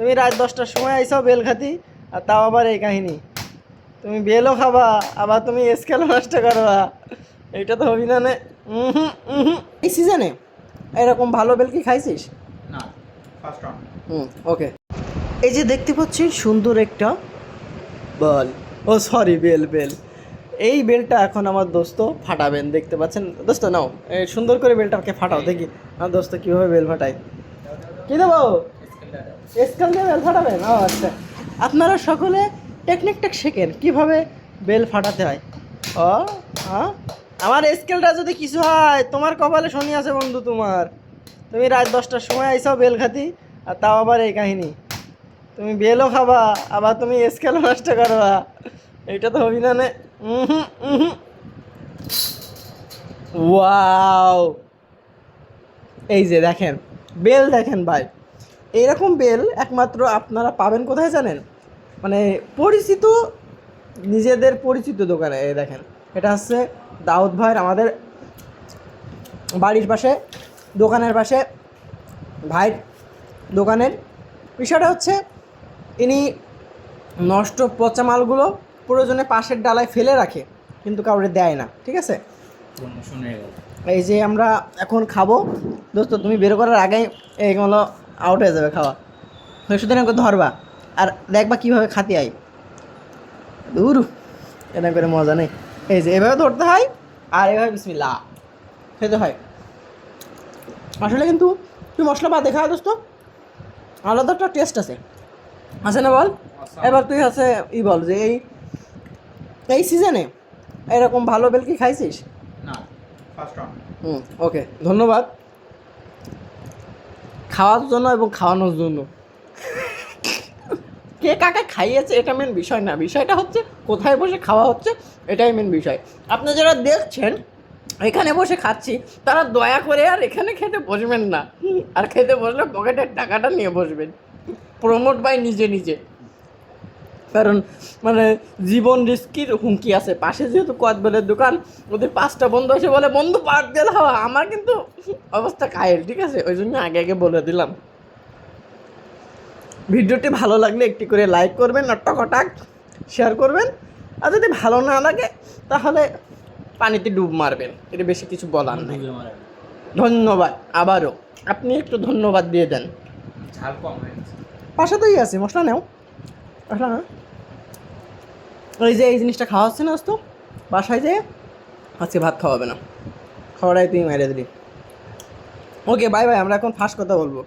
তুমি রাত 10টার সময় আইসাও বেল খাতি, আর তাও আবার এই কাহিনী। তুমি বেলও খাবা, আবার তুমি স্কেলও নষ্ট করবা। এইটা তো হবি না নে। এই সিজনে এরকম ভালো বেল কি খাইছিস? না, ফার্স্ট রাউন্ড। ওকে। এই যে দেখতে পাচ্ছি সুন্দর একটা বল, ও সরি বেল বেল। এই বেলটা এখন আমার দোস্ত ফাটাবেন, দেখতে পাচ্ছেন দোস্ত। নাও এই সুন্দর করে বেলটাকে ফাটাও দেখি আমার দোস্ত কীভাবে বেল ফাটায়। কী দেবো? স্কেল দিয়ে বেল ফাটাবেন? ও আচ্ছা, আপনারা সকলে টেকনিকটা শেখেন কীভাবে বেল ফাটাতে হয়। ও হ্যাঁ, আমার স্কেলটা যদি কিছু হয় তোমার কপালে শনি আছে বন্ধু তোমার। তুমি রাত 10টার সময় আইসাও বেল খাতি, আর তাও আবার এই কাহিনী। তুমি বেলও খাবা, আবার তুমি স্কেলও নষ্ট করবা। এইটা তো হবি না নে। ওয়াও, এই যে দেখেন বেল, দেখেন ভাই, এইরকম বেল একমাত্র আপনারা পাবেন কোথায় জানেন? মানে পরিচিত, নিজেদের পরিচিত দোকানে। এই দেখেন, এটা হচ্ছে দাউদ ভাইয়ের, আমাদের বাড়ির পাশে, দোকানের পাশে ভাইয়ের দোকানের। বিষয়টা হচ্ছে ইনি নষ্ট পচা মালগুলো প্রয়োজনে পাশের ডালায় ফেলে রাখে, কিন্তু কাউরে দেয় না, ঠিক আছে? এই যে আমরা এখন খাবো দোস্ত, তুমি বের করার আগেই এইগুলো আউট হয়ে যাবে খাওয়া। শুধু না ধরবা আর দেখবা কীভাবে খাতে আই। দূর, এটা করে মজা নেই। এই যে এভাবে ধরতে হয়, আর এভাবে বিসমিল্লাহ খেতে হয়। আসলে কিন্তু তুই মশলা পা দেখা দোস্ত, আলাদা একটা টেস্ট আছে, আছে না বল? এবার তুই আছে বল যে এই সিজনে এরকম ভালো বেল কি খাইছিস? না, ফার্স্ট রাউন্ড। ওকে, ধন্যবাদ খাওয়ার জন্য এবং খাওয়ানোর জন্য। কে কাকে খাইয়েছে এটা মেন বিষয় না, বিষয়টা হচ্ছে কোথায় বসে খাওয়া হচ্ছে, এটাই মেন বিষয়। আপনি যারা দেখছেন এখানে বসে খাচ্ছি, তারা দয়া করে আর এখানে খেতে বসবেন না, আর খেতে বসলে পকেটের টাকাটা নিয়ে বসবেন। প্রমোট বাই নিজে নিজে, কারণ মানে জীবন রিস্কির হুমকি আছে। পাশে যেহেতু কদবেলের দোকান, ওদের 5টা বন্ধু এসে বলে বন্ধু পাক গেল হওয়া, আমার কিন্তু অবস্থা কায়েল, ঠিক আছে? ওই জন্য আগে আগে বলে দিলাম। ভিডিওটি ভালো লাগলে একটি করে লাইক করবেন, আর টকটাক শেয়ার করবেন, আর যদি ভালো না লাগে তাহলে পানিতে ডুব মারবেন। এটা বেশি কিছু বলার নেই। ধন্যবাদ আবারও, আপনি একটু ধন্যবাদ দিয়ে দেন। ঝাল কম হয়ে গেছে। পাশে তোই আছে, মশলা নেও, মশলা না। এই যে এই জিনিসটা খাওয়া হচ্ছে না তো, বাসায় যেয়ে আজকে ভাত খাওয়াবে না, খাওয়াটাই তুই মেরে দিলি। ওকে বাই বাই, আমরা এখন ফার্স্ট কথা বলবো।